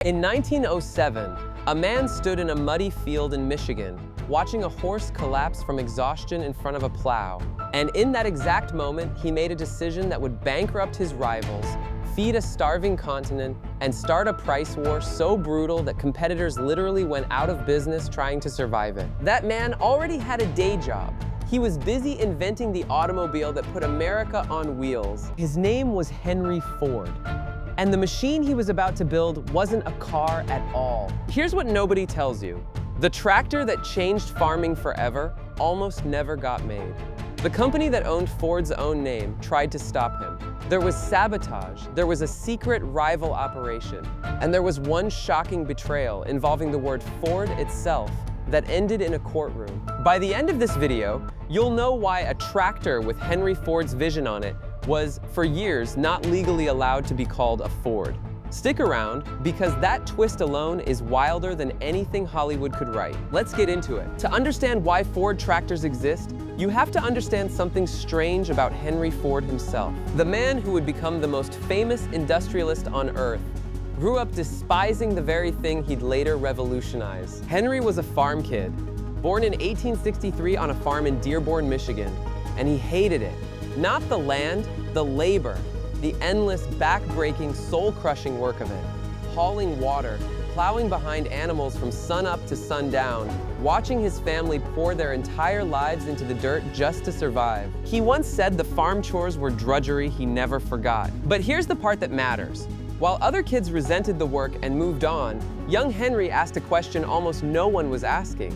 In 1907, a man stood in a muddy field in Michigan, watching a horse collapse from exhaustion in front of a plow. And in that exact moment, he made a decision that would bankrupt his rivals, feed a starving continent, and start a price war so brutal that competitors literally went out of business trying to survive it. That man already had a day job. He was busy inventing the automobile that put America on wheels. His name was Henry Ford. And the machine he was about to build wasn't a car at all. Here's what nobody tells you. The tractor that changed farming forever almost never got made. The company that owned Ford's own name tried to stop him. There was sabotage, there was a secret rival operation, and there was one shocking betrayal involving the word Ford itself that ended in a courtroom. By the end of this video, you'll know why a tractor with Henry Ford's vision on it was, for years, not legally allowed to be called a Ford. Stick around, because that twist alone is wilder than anything Hollywood could write. Let's get into it. To understand why Ford tractors exist, you have to understand something strange about Henry Ford himself. The man who would become the most famous industrialist on earth grew up despising the very thing he'd later revolutionize. Henry was a farm kid, born in 1863 on a farm in Dearborn, Michigan, and he hated it. Not the land, the labor, the endless, back-breaking, soul-crushing work of it. Hauling water, plowing behind animals from sun-up to sundown, watching his family pour their entire lives into the dirt just to survive. He once said the farm chores were drudgery he never forgot. But here's the part that matters. While other kids resented the work and moved on, young Henry asked a question almost no one was asking.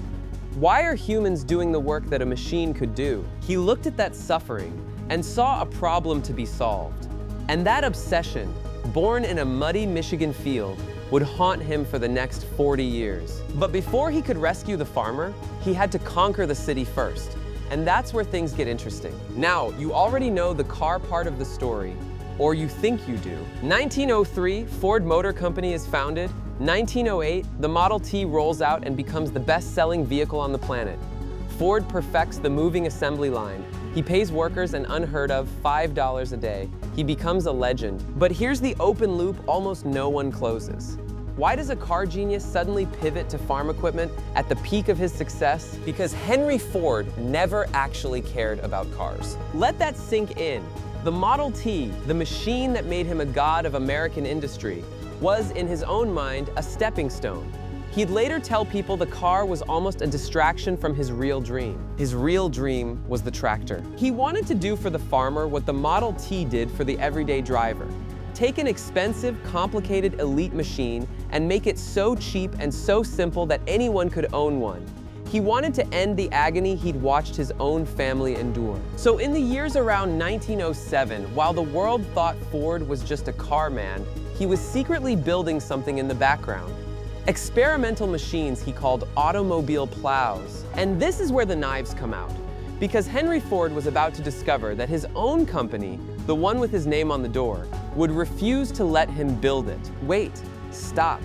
Why are humans doing the work that a machine could do? He looked at that suffering and saw a problem to be solved. And that obsession, born in a muddy Michigan field, would haunt him for the next 40 years. But before he could rescue the farmer, he had to conquer the city first. And that's where things get interesting. Now, you already know the car part of the story, or you think you do. 1903, Ford Motor Company is founded. 1908, the Model T rolls out and becomes the best-selling vehicle on the planet. Ford perfects the moving assembly line. He pays workers an unheard of $5 a day. He becomes a legend. But here's the open loop almost no one closes. Why does a car genius suddenly pivot to farm equipment at the peak of his success? Because Henry Ford never actually cared about cars. Let that sink in. The Model T, the machine that made him a god of American industry, was, in his own mind, a stepping stone. He'd later tell people the car was almost a distraction from his real dream. His real dream was the tractor. He wanted to do for the farmer what the Model T did for the everyday driver. Take an expensive, complicated, elite machine and make it so cheap and so simple that anyone could own one. He wanted to end the agony he'd watched his own family endure. So in the years around 1907, while the world thought Ford was just a car man, he was secretly building something in the background. Experimental machines he called automobile plows. And this is where the knives come out. Because Henry Ford was about to discover that his own company, the one with his name on the door, would refuse to let him build it. Wait, stop.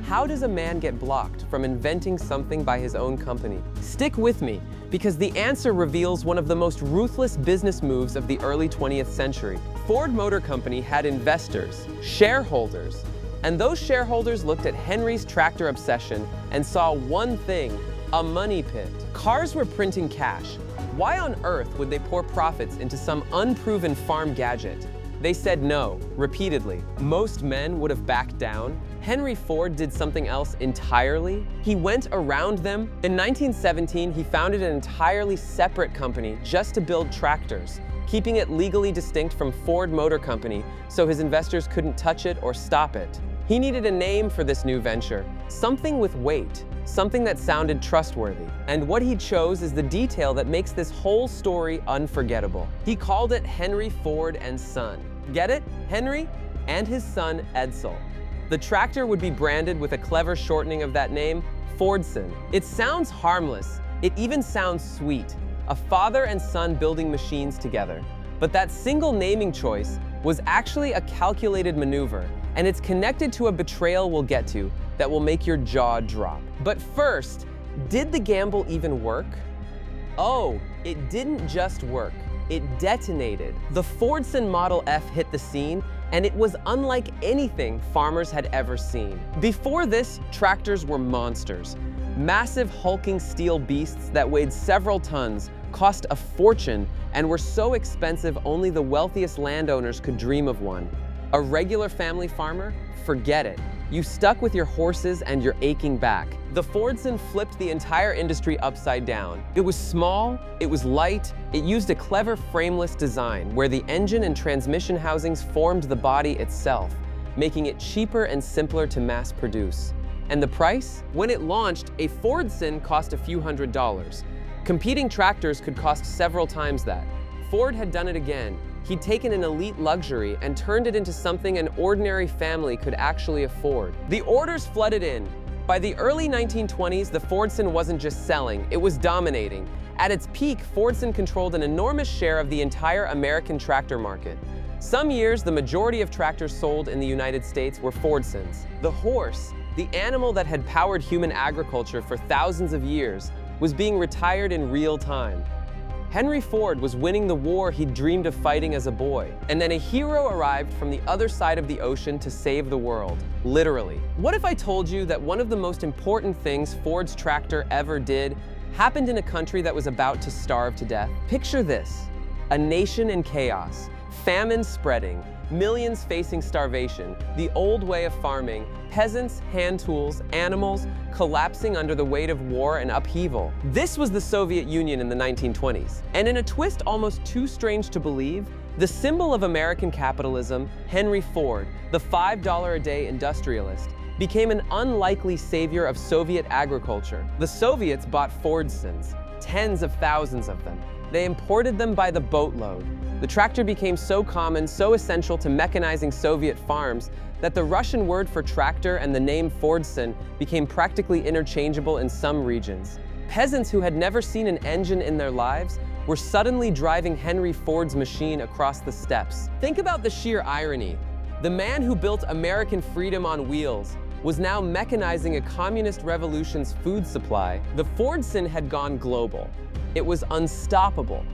How does a man get blocked from inventing something by his own company? Stick with me, because the answer reveals one of the most ruthless business moves of the early 20th century. Ford Motor Company had investors, shareholders, and those shareholders looked at Henry's tractor obsession and saw one thing, a money pit. Cars were printing cash. Why on earth would they pour profits into some unproven farm gadget? They said no, repeatedly. Most men would have backed down. Henry Ford did something else entirely. He went around them. In 1917, he founded an entirely separate company just to build tractors, keeping it legally distinct from Ford Motor Company so his investors couldn't touch it or stop it. He needed a name for this new venture, something with weight, something that sounded trustworthy. And what he chose is the detail that makes this whole story unforgettable. He called it Henry Ford and Son. Get it? Henry and his son Edsel. The tractor would be branded with a clever shortening of that name, Fordson. It sounds harmless. It even sounds sweet. A father and son building machines together. But that single naming choice was actually a calculated maneuver, and it's connected to a betrayal we'll get to that will make your jaw drop. But first, did the gamble even work? Oh, it didn't just work. It detonated. The Fordson Model F hit the scene, and it was unlike anything farmers had ever seen. Before this, tractors were monsters. Massive hulking steel beasts that weighed several tons, cost a fortune, and were so expensive only the wealthiest landowners could dream of one. A regular family farmer? Forget it. You stuck with your horses and your aching back. The Fordson flipped the entire industry upside down. It was small, it was light, it used a clever frameless design where the engine and transmission housings formed the body itself, making it cheaper and simpler to mass produce. And the price? When it launched, a Fordson cost a few $100s. Competing tractors could cost several times that. Ford had done it again. He'd taken an elite luxury and turned it into something an ordinary family could actually afford. The orders flooded in. By the early 1920s, the Fordson wasn't just selling, it was dominating. At its peak, Fordson controlled an enormous share of the entire American tractor market. Some years, the majority of tractors sold in the United States were Fordsons. The horse, the animal that had powered human agriculture for thousands of years, was being retired in real time. Henry Ford was winning the war he'd dreamed of fighting as a boy. And then a hero arrived from the other side of the ocean to save the world, literally. What if I told you that one of the most important things Ford's tractor ever did happened in a country that was about to starve to death? Picture this: a nation in chaos, famine spreading, millions facing starvation, the old way of farming, peasants, hand tools, animals collapsing under the weight of war and upheaval. This was the Soviet Union in the 1920s. And in a twist almost too strange to believe, the symbol of American capitalism, Henry Ford, the $5 a day industrialist, became an unlikely savior of Soviet agriculture. The Soviets bought Fordsons, tens of thousands of them. They imported them by the boatload. The tractor became so common, so essential to mechanizing Soviet farms, that the Russian word for tractor and the name Fordson became practically interchangeable in some regions. Peasants who had never seen an engine in their lives were suddenly driving Henry Ford's machine across the steppes. Think about the sheer irony. The man who built American freedom on wheels was now mechanizing a communist revolution's food supply. The Fordson had gone global. It was unstoppable.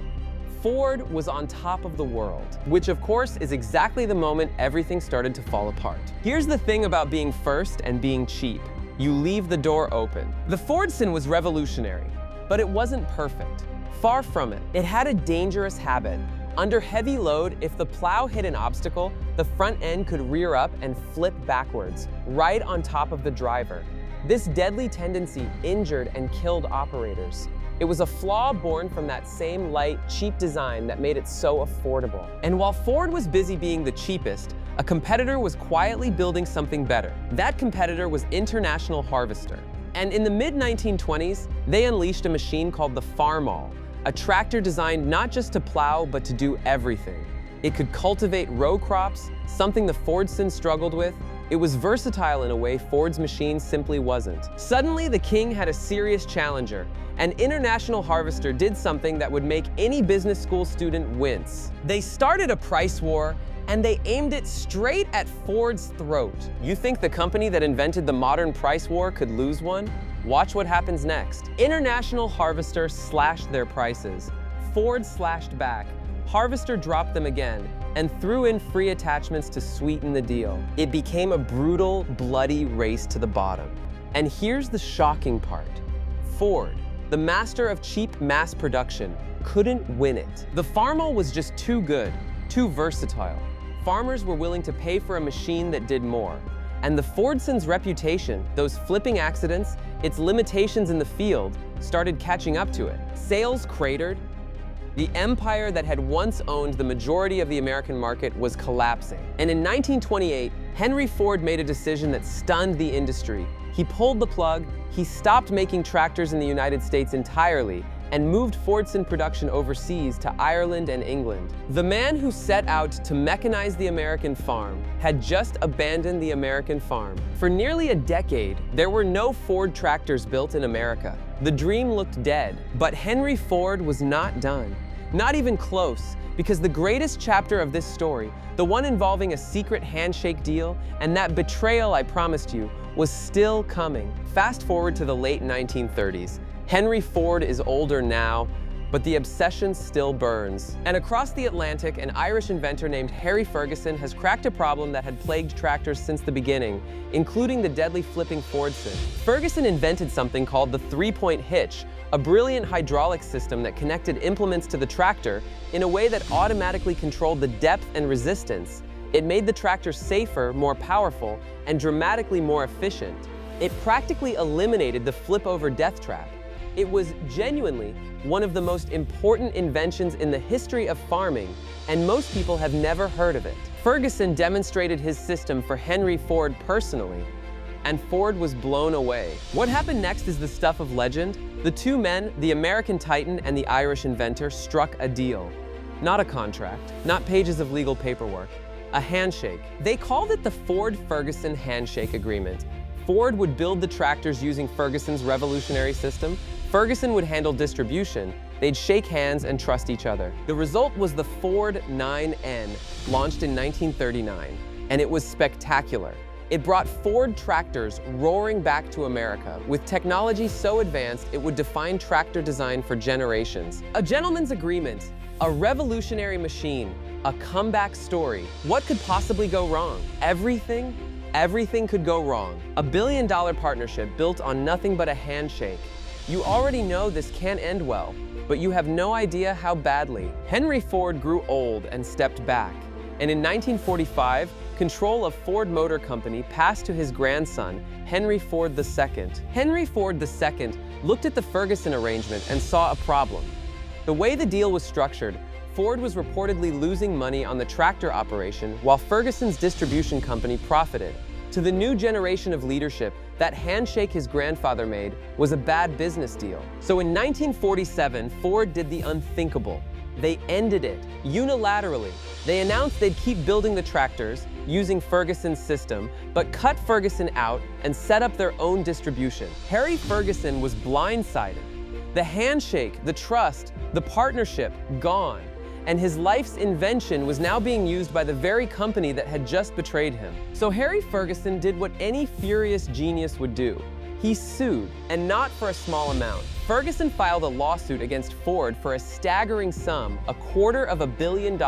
Ford was on top of the world, which of course is exactly the moment everything started to fall apart. Here's the thing about being first and being cheap. You leave the door open. The Fordson was revolutionary, but it wasn't perfect. Far from it. It had a dangerous habit. Under heavy load, if the plow hit an obstacle, the front end could rear up and flip backwards, right on top of the driver. This deadly tendency injured and killed operators. It was a flaw born from that same light, cheap design that made it so affordable. And while Ford was busy being the cheapest, a competitor was quietly building something better. That competitor was International Harvester. And in the mid-1920s, they unleashed a machine called the Farmall, a tractor designed not just to plow, but to do everything. It could cultivate row crops, something the Fordson struggled with. It was versatile in a way Ford's machine simply wasn't. Suddenly, the king had a serious challenger. An International Harvester did something that would make any business school student wince. They started a price war, and they aimed it straight at Ford's throat. You think the company that invented the modern price war could lose one? Watch what happens next. International Harvester slashed their prices. Ford slashed back. Harvester dropped them again and threw in free attachments to sweeten the deal. It became a brutal, bloody race to the bottom. And here's the shocking part. Ford, the master of cheap mass production, couldn't win it. The Farmall was just too good, too versatile. Farmers were willing to pay for a machine that did more. And the Fordson's reputation, those flipping accidents, its limitations in the field, started catching up to it. Sales cratered. The empire that had once owned the majority of the American market was collapsing. And in 1928, Henry Ford made a decision that stunned the industry. He pulled the plug, he stopped making tractors in the United States entirely, and moved Fordson production overseas to Ireland and England. The man who set out to mechanize the American farm had just abandoned the American farm. For nearly a decade, there were no Ford tractors built in America. The dream looked dead, but Henry Ford was not done. Not even close, because the greatest chapter of this story, the one involving a secret handshake deal and that betrayal I promised you, was still coming. Fast forward to the late 1930s. Henry Ford is older now, but the obsession still burns. And across the Atlantic, an Irish inventor named Harry Ferguson has cracked a problem that had plagued tractors since the beginning, including the deadly flipping Fordson. Ferguson invented something called the three-point hitch, a brilliant hydraulic system that connected implements to the tractor in a way that automatically controlled the depth and resistance. It made the tractor safer, more powerful, and dramatically more efficient. It practically eliminated the flip-over death trap. It was genuinely one of the most important inventions in the history of farming, and most people have never heard of it. Ferguson demonstrated his system for Henry Ford personally, and Ford was blown away. What happened next is the stuff of legend. The two men, the American titan and the Irish inventor, struck a deal. Not a contract, not pages of legal paperwork, a handshake. They called it the Ford-Ferguson Handshake Agreement. Ford would build the tractors using Ferguson's revolutionary system. Ferguson would handle distribution. They'd shake hands and trust each other. The result was the Ford 9N, launched in 1939, and it was spectacular. It brought Ford tractors roaring back to America, with technology so advanced it would define tractor design for generations. A gentleman's agreement, a revolutionary machine, a comeback story. What could possibly go wrong? Everything could go wrong. A billion-dollar partnership built on nothing but a handshake. You already know this can't end well, but you have no idea how badly. Henry Ford grew old and stepped back, and in 1945, control of Ford Motor Company passed to his grandson, Henry Ford II. Henry Ford II looked at the Ferguson arrangement and saw a problem. The way the deal was structured, Ford was reportedly losing money on the tractor operation while Ferguson's distribution company profited. To the new generation of leadership, that handshake his grandfather made was a bad business deal. So in 1947, Ford did the unthinkable. They ended it unilaterally. They announced they'd keep building the tractors using Ferguson's system, but cut Ferguson out and set up their own distribution. Harry Ferguson was blindsided. The handshake, the trust, the partnership, gone. And his life's invention was now being used by the very company that had just betrayed him. So Harry Ferguson did what any furious genius would do. He sued, and not for a small amount. Ferguson filed a lawsuit against Ford for a staggering sum, $250 million.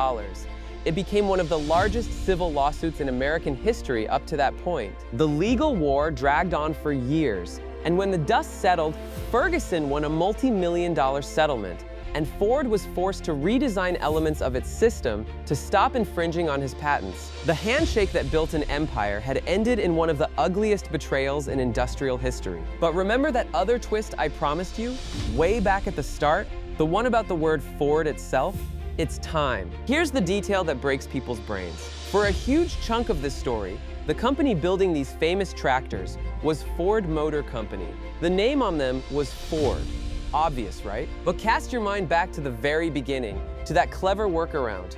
It became one of the largest civil lawsuits in American history up to that point. The legal war dragged on for years, and when the dust settled, Ferguson won a multi-million-dollar settlement, and Ford was forced to redesign elements of its system to stop infringing on his patents. The handshake that built an empire had ended in one of the ugliest betrayals in industrial history. But remember that other twist I promised you? Way back at the start? The one about the word Ford itself? It's time. Here's the detail that breaks people's brains. For a huge chunk of this story, the company building these famous tractors was Ford Motor Company. The name on them was Ford. Obvious, right? But cast your mind back to the very beginning, to that clever workaround.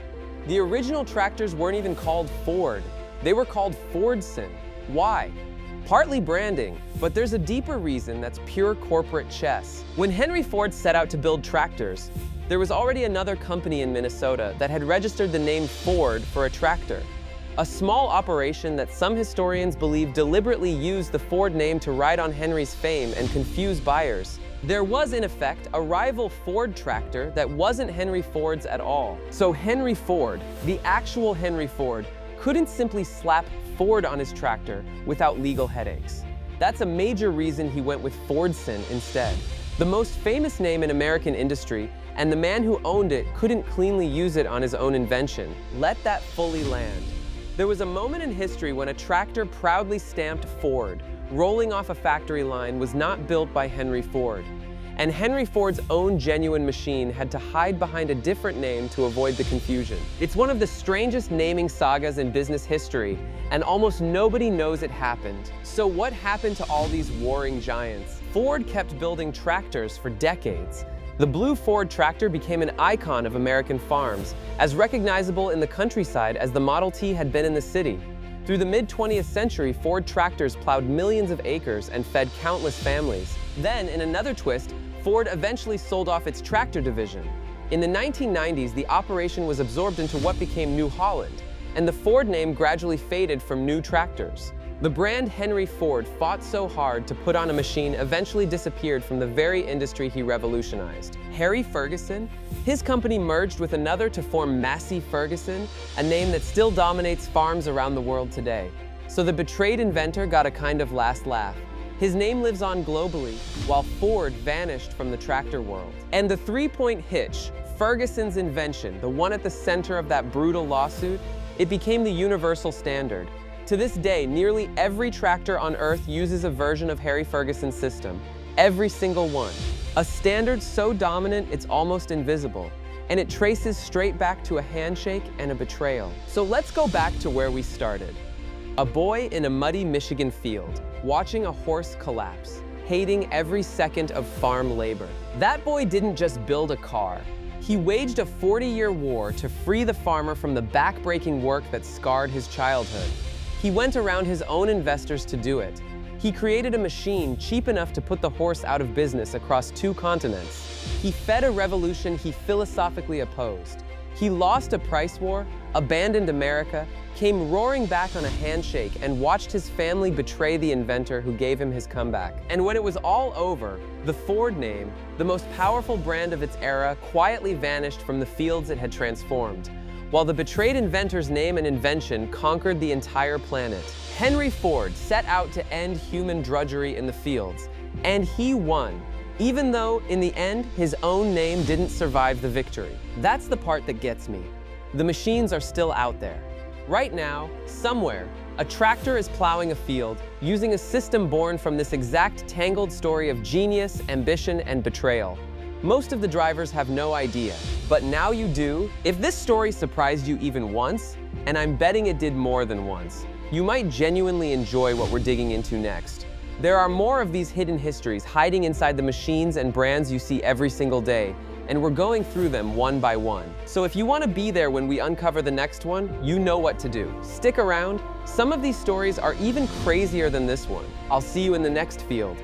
The original tractors weren't even called Ford. They were called Fordson. Why? Partly branding, but there's a deeper reason that's pure corporate chess. When Henry Ford set out to build tractors, there was already another company in Minnesota that had registered the name Ford for a tractor. A small operation that some historians believe deliberately used the Ford name to ride on Henry's fame and confuse buyers. There was, in effect, a rival Ford tractor that wasn't Henry Ford's at all. So Henry Ford, the actual Henry Ford, couldn't simply slap Ford on his tractor without legal headaches. That's a major reason he went with Fordson instead. The most famous name in American industry, and the man who owned it couldn't cleanly use it on his own invention. Let that fully land. There was a moment in history when a tractor proudly stamped Ford, rolling off a factory line, was not built by Henry Ford. And Henry Ford's own genuine machine had to hide behind a different name to avoid the confusion. It's one of the strangest naming sagas in business history, and almost nobody knows it happened. So what happened to all these warring giants? Ford kept building tractors for decades. The blue Ford tractor became an icon of American farms, as recognizable in the countryside as the Model T had been in the city. Through the mid-20th century, Ford tractors plowed millions of acres and fed countless families. Then, in another twist, Ford eventually sold off its tractor division. In the 1990s, the operation was absorbed into what became New Holland, and the Ford name gradually faded from new tractors. The brand Henry Ford fought so hard to put on a machine eventually disappeared from the very industry he revolutionized. Harry Ferguson? His company merged with another to form Massey Ferguson, a name that still dominates farms around the world today. So the betrayed inventor got a kind of last laugh. His name lives on globally, while Ford vanished from the tractor world. And the three-point hitch, Ferguson's invention, the one at the center of that brutal lawsuit, it became the universal standard. To this day, nearly every tractor on Earth uses a version of Harry Ferguson's system. Every single one. A standard so dominant it's almost invisible. And it traces straight back to a handshake and a betrayal. So let's go back to where we started. A boy in a muddy Michigan field, watching a horse collapse, hating every second of farm labor. That boy didn't just build a car. He waged a 40-year war to free the farmer from the back-breaking work that scarred his childhood. He went around his own investors to do it. He created a machine cheap enough to put the horse out of business across 2 continents. He fed a revolution he philosophically opposed. He lost a price war, abandoned America, came roaring back on a handshake, and watched his family betray the inventor who gave him his comeback. And when it was all over, the Ford name, the most powerful brand of its era, quietly vanished from the fields it had transformed, while the betrayed inventor's name and invention conquered the entire planet. Henry Ford set out to end human drudgery in the fields, and he won, even though, in the end, his own name didn't survive the victory. That's the part that gets me. The machines are still out there. Right now, somewhere, a tractor is plowing a field, using a system born from this exact tangled story of genius, ambition, and betrayal. Most of the drivers have no idea, but now you do. If this story surprised you even once, and I'm betting it did more than once, you might genuinely enjoy what we're digging into next. There are more of these hidden histories hiding inside the machines and brands you see every single day, and we're going through them one by one. So if you want to be there when we uncover the next one, you know what to do. Stick around. Some of these stories are even crazier than this one. I'll see you in the next field.